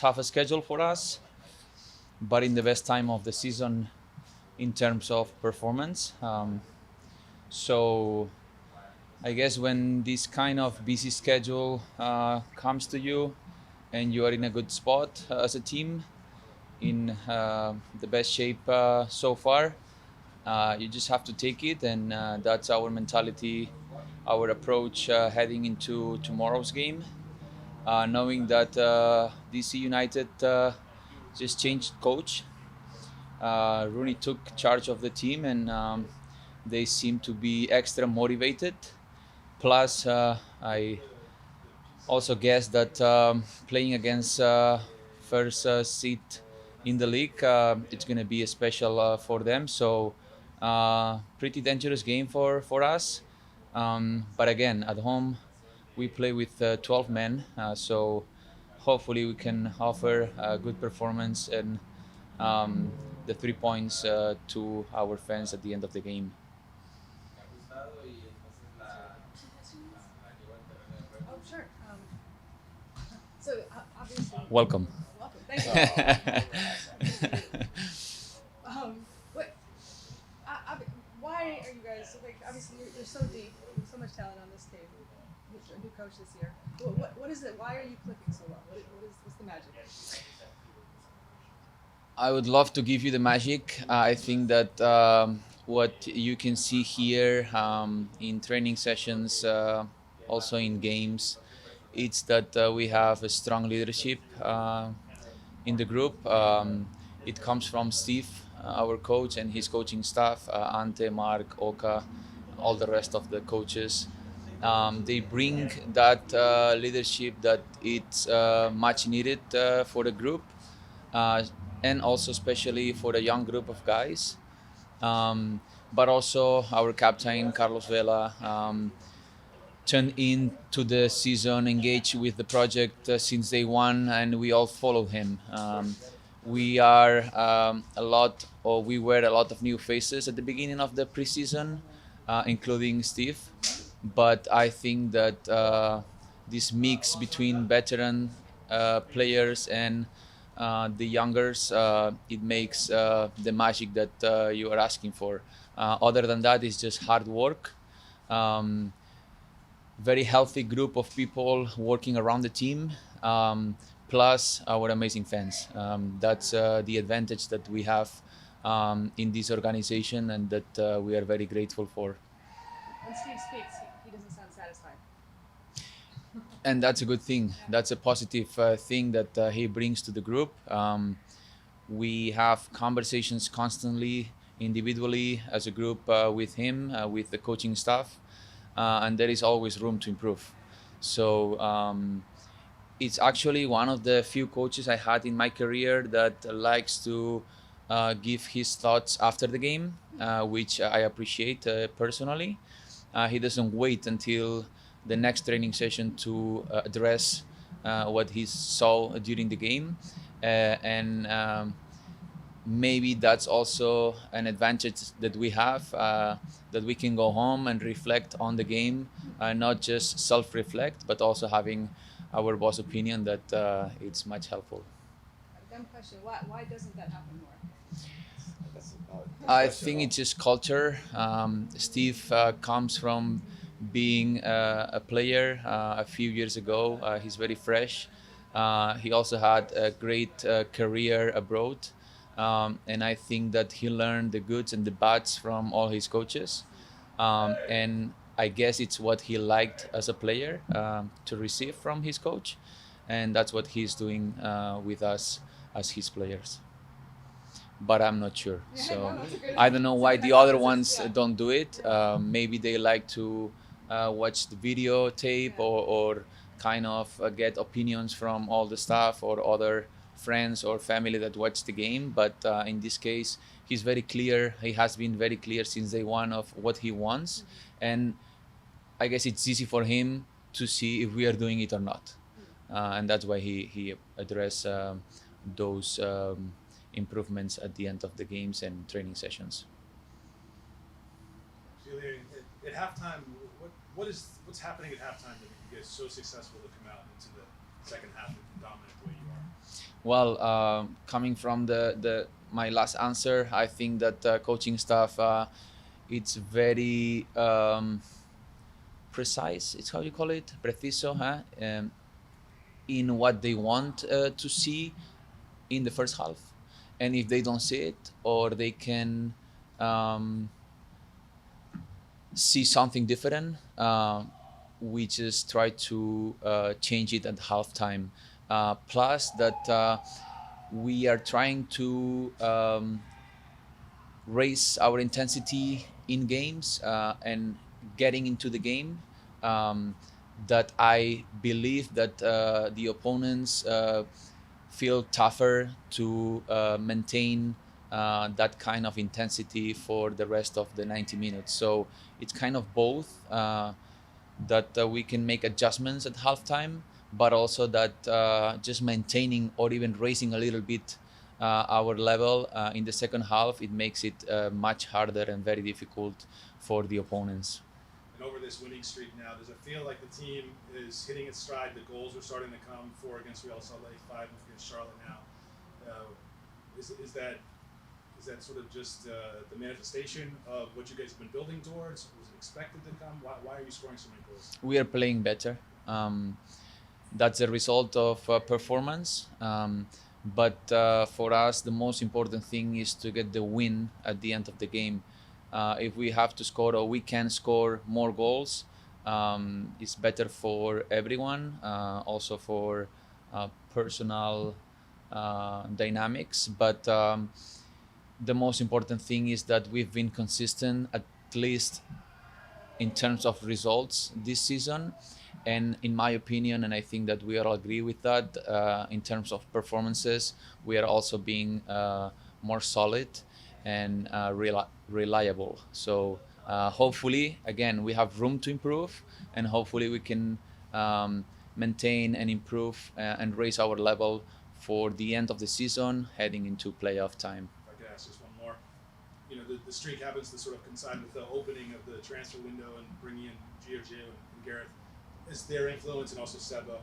tough schedule for us, but in the best time of the season in terms of performance. So I guess when this kind of busy schedule comes to you and you are in a good spot as a team, in the best shape so far, you just have to take it, and that's our mentality, our approach heading into tomorrow's game. Knowing that DC United just changed coach. Rooney took charge of the team, and they seem to be extra motivated. Plus, I also guess that playing against first seat in the league, it's going to be a special for them. So, pretty dangerous game for us. But again, at home, we play with 12 men. So, hopefully, we can offer a good performance and the 3 points to our fans at the end of the game. Oh, sure. So obviously, Welcome. welcome. Thank you. What? Why are you guys like? Obviously, you're so deep. There's so much talent on this team. You're a new coach this year. What is it? Why are you clicking so well? What's the magic? I would love to give you the magic. I think that what you can see here in training sessions, also in games, it's that we have a strong leadership in the group. It comes from Steve, our coach, and his coaching staff, Ante, Mark, Oka, all the rest of the coaches. They bring that leadership that it's much needed for the group, uh, and also especially for the young group of guys. But also our captain Carlos Vela turned into the season, engaged with the project since day one, and we all follow him. We are we were a lot of new faces at the beginning of the preseason, including Steve. But I think that this mix between veteran players and the youngers, it makes the magic that you are asking for. Other than that, it's just hard work. Um, Very healthy group of people working around the team, plus our amazing fans. That's the advantage that we have in this organization, and that we are very grateful for. When Steve speaks, he doesn't sound satisfied. And that's a good thing. That's a positive thing that he brings to the group. We have conversations constantly, individually, as a group, with him, with the coaching staff, and there is always room to improve. So it's actually one of the few coaches I had in my career that likes to give his thoughts after the game, which I appreciate personally. He doesn't wait until the next training session to address what he saw during the game. And maybe that's also an advantage that we have, that we can go home and reflect on the game, not just self-reflect, but also having our boss opinion that it's much helpful. A dumb question. Why doesn't that happen more? I think it's just culture. Steve comes from being a player a few years ago. He's very fresh. He also had a great career abroad. And I think that he learned the goods and the bads from all his coaches. And I guess it's what he liked as a player, to receive from his coach. And that's what he's doing with us as his players. But I'm not sure. So I don't know why the other ones don't do it. Maybe they like to watch the videotape, or kind of get opinions from all the staff or other friends or family that watch the game. But in this case, he's very clear. He has been very clear since day one of what he wants. And I guess it's easy for him to see if we are doing it or not. And that's why he addressed those improvements at the end of the games and training sessions. Ilie, at halftime, what's happening at halftime that you guys so successful to come out into the second half and dominant the way you are? Well, coming from the my last answer, I think that coaching staff, it's very precise. It's how you call it, preciso, huh? In what they want to see in the first half, and if they don't see it, or they can um, see something different, we just try to change it at halftime. Plus, that we are trying to raise our intensity in games and getting into the game. Um, that I believe that the opponents feel tougher to maintain that kind of intensity for the rest of the 90 minutes. So it's kind of both, that we can make adjustments at halftime, but also that just maintaining or even raising a little bit our level in the second half, it makes it much harder and very difficult for the opponents. And over this winning streak now, does it feel like the team is hitting its stride? The goals are starting to come. 4 against Real Salt Lake, 5 against Charlotte now. Is that sort of just the manifestation of what you guys have been building towards? Was it expected to come? Why are you scoring so many goals? We are playing better. That's a result of performance. But for us, the most important thing is to get the win at the end of the game. If we have to score, or we can score more goals, it's better for everyone, also for personal dynamics. But the most important thing is that we've been consistent, at least in terms of results this season. And in my opinion, and I think that we all agree with that, in terms of performances, we are also being more solid and reliable. So hopefully, again, we have room to improve, and hopefully we can maintain and improve and raise our level for the end of the season, heading into playoff time. If I could ask just one more. The streak happens to sort of coincide with the opening of the transfer window and bringing in Giorgio and Gareth. Is their influence, and also Seba,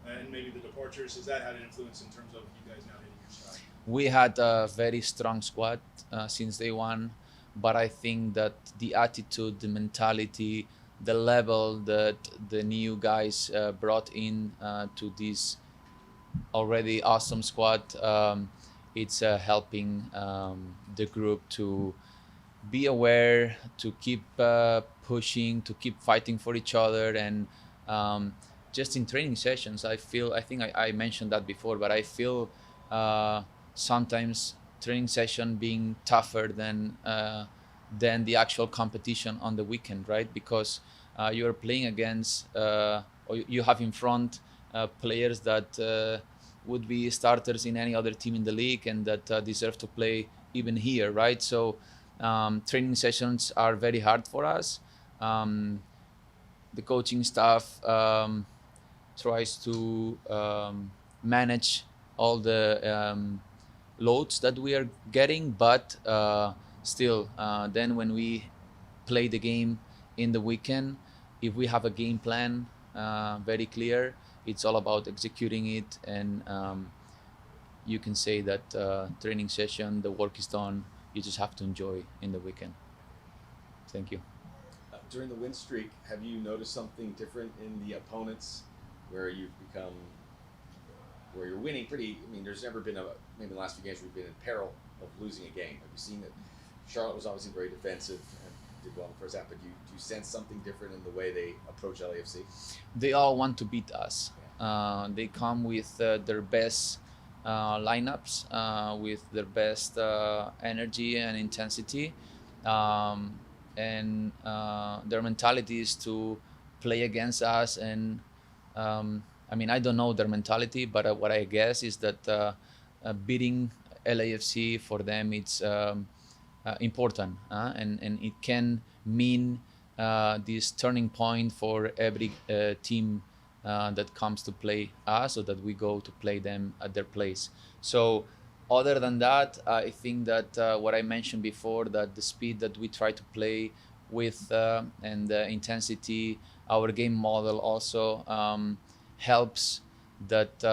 and maybe the departures, has that had an influence in terms of you guys now hitting your stride? We had a very strong squad since day one, but I think that the attitude, the mentality, the level that the new guys brought in to this already awesome squad, it's helping the group to be aware, to keep pushing, to keep fighting for each other. And just in training sessions, I think I mentioned that before, but I feel sometimes training session being tougher than the actual competition on the weekend, right? Because you're playing against, or you have in front players that would be starters in any other team in the league, and that deserve to play even here, right? So training sessions are very hard for us. The coaching staff tries to manage all the loads that we are getting, but still, then when we play the game in the weekend, if we have a game plan very clear, it's all about executing it. And you can say that training session, the work is done. You just have to enjoy in the weekend. Thank you. During the win streak, have you noticed something different in the opponents, where you're winning pretty? I mean, there's never been maybe in the last few games we've been in peril of losing a game. Have you seen that? Charlotte was obviously very defensive and did well in the first half, but do you sense something different in the way they approach LAFC? They all want to beat us. They come with their best lineups, with their best energy and intensity. And their mentality is to play against us. And I mean, I don't know their mentality, but what I guess is that beating LAFC for them, it's important, and it can mean this turning point for every team that comes to play us, or that we go to play them at their place. So other than that, I think that what I mentioned before, that the speed that we try to play with and the intensity, our game model also helps that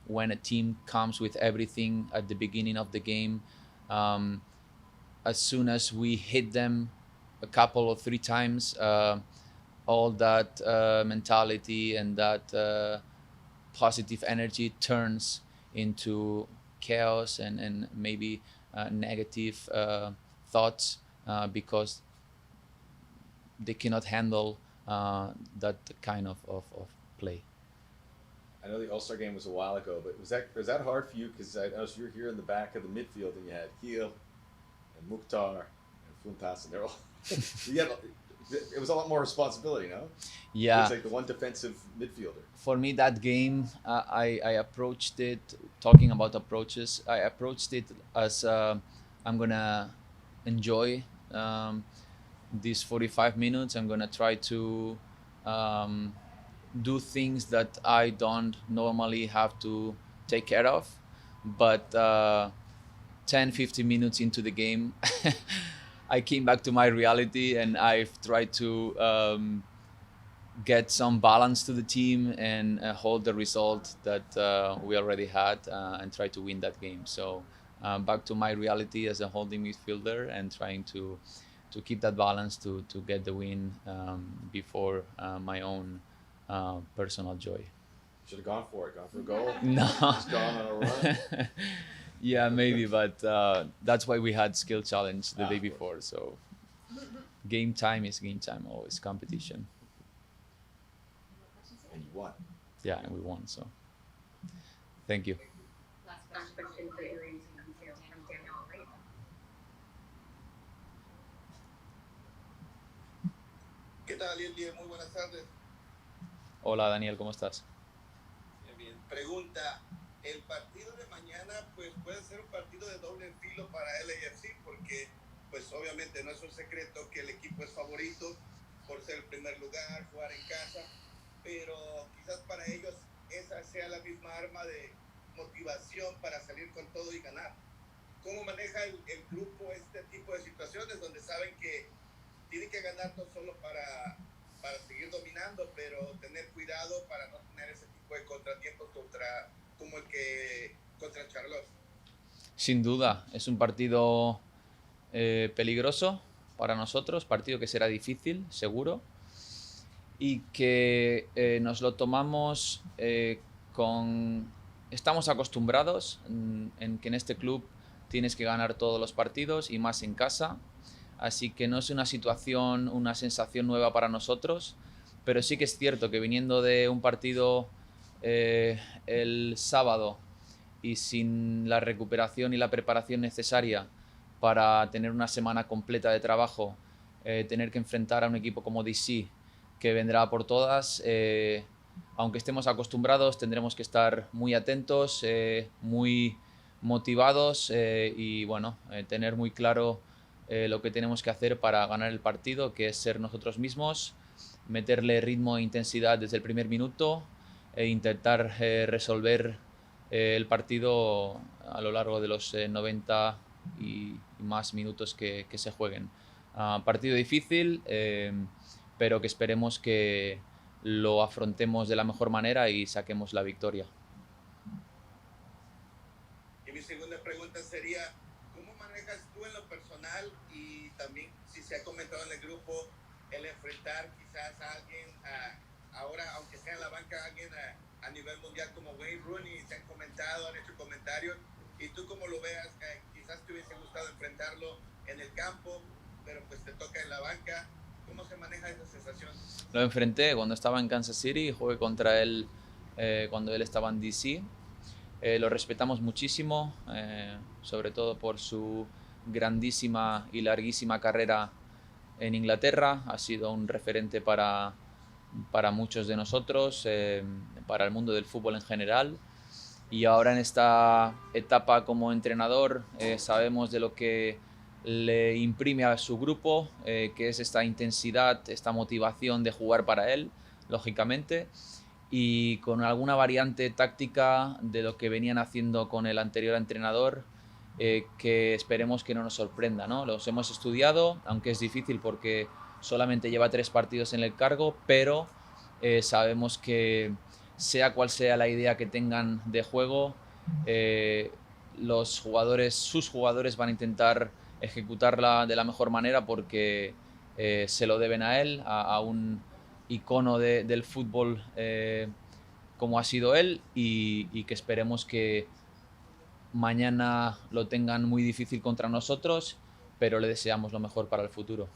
when a team comes with everything at the beginning of the game. As soon as we hit them a couple or 3 times, all that mentality and that positive energy turns into chaos and maybe negative thoughts because they cannot handle that kind of play. I know the All-Star game was a while ago, but was that hard for you? Because I noticed you're here in the back of the midfield, and you had Heel and Mukhtar and Funtas, and they're all. It was a lot more responsibility, no? Yeah. It's like the one defensive midfielder. For me, that game, I approached it, talking about approaches, I approached it as I'm going to enjoy these 45 minutes. I'm going to try to do things that I don't normally have to take care of. But 10-15 minutes into the game, I came back to my reality, and I've tried to get some balance to the team and hold the result that we already had and try to win that game. So back to my reality as a holding midfielder and trying to keep that balance to get the win before my own personal joy. Should have gone for a goal. No. Just gone on a run. Yeah, maybe, but that's why we had skill challenge the day Of course. before. So game time is game time, always competition. And you won. Yeah, and we won. So thank you. Last question for you from Daniel Ilie. ¿Qué tal, Ilie? Muy buenas tardes. Hola Daniel, ¿cómo estás? Bien, bien. Pregunta, el partido de mañana pues puede ser un partido de doble filo para LAFC porque pues obviamente no es un secreto que el equipo es favorito por ser el primer lugar, jugar en casa, pero quizás para ellos esa sea la misma arma de motivación para salir con todo y ganar. ¿Cómo maneja el grupo este tipo de situaciones donde saben que tienen que ganar no solo para seguir dominando, pero tener cuidado para no tener ese tipo de contratiempos como el que contra Charlotte? Sin duda, es un partido peligroso para nosotros, partido que será difícil, seguro, y que nos lo tomamos con... Estamos acostumbrados en que en este club tienes que ganar todos los partidos y más en casa, así que no es una situación, una sensación nueva para nosotros, pero sí que es cierto que viniendo de un partido el sábado y sin la recuperación y la preparación necesaria para tener una semana completa de trabajo, tener que enfrentar a un equipo como DC que vendrá por todas, aunque estemos acostumbrados, tendremos que estar muy atentos, muy motivados y bueno, tener muy claro lo que tenemos que hacer para ganar el partido, que es ser nosotros mismos, meterle ritmo e intensidad desde el primer minuto e intentar resolver el partido a lo largo de los 90 y más minutos que se jueguen. Partido difícil, pero que esperemos que lo afrontemos de la mejor manera y saquemos la victoria. Y mi segunda pregunta sería, ¿cómo manejas tú en lo personal y también si se ha comentado en el grupo el enfrentar quizás a alguien, ahora aunque sea en la banca, alguien a nivel mundial como Wayne Rooney? Se han comentado, han hecho comentarios, y tú cómo lo veas, quizás te hubiese gustado enfrentarlo en el campo, pero pues te toca en la banca. ¿Cómo se maneja esa sensación? Lo enfrenté cuando estaba en Kansas City y jugué contra él cuando él estaba en DC. Lo respetamos muchísimo, sobre todo por su grandísima y larguísima carrera en Inglaterra. Ha sido un referente para muchos de nosotros, para el mundo del fútbol en general. Y ahora en esta etapa como entrenador sabemos de lo que le imprime a su grupo, que es esta intensidad, esta motivación de jugar para él, lógicamente, y con alguna variante táctica de lo que venían haciendo con el anterior entrenador, que esperemos que no nos sorprenda, ¿no? Los hemos estudiado, aunque es difícil porque solamente lleva 3 partidos en el cargo, pero sabemos que sea cual sea la idea que tengan de juego, sus jugadores van a intentar ejecutarla de la mejor manera porque se lo deben a él, a un icono del fútbol como ha sido él, y que esperemos que mañana lo tengan muy difícil contra nosotros, pero le deseamos lo mejor para el futuro.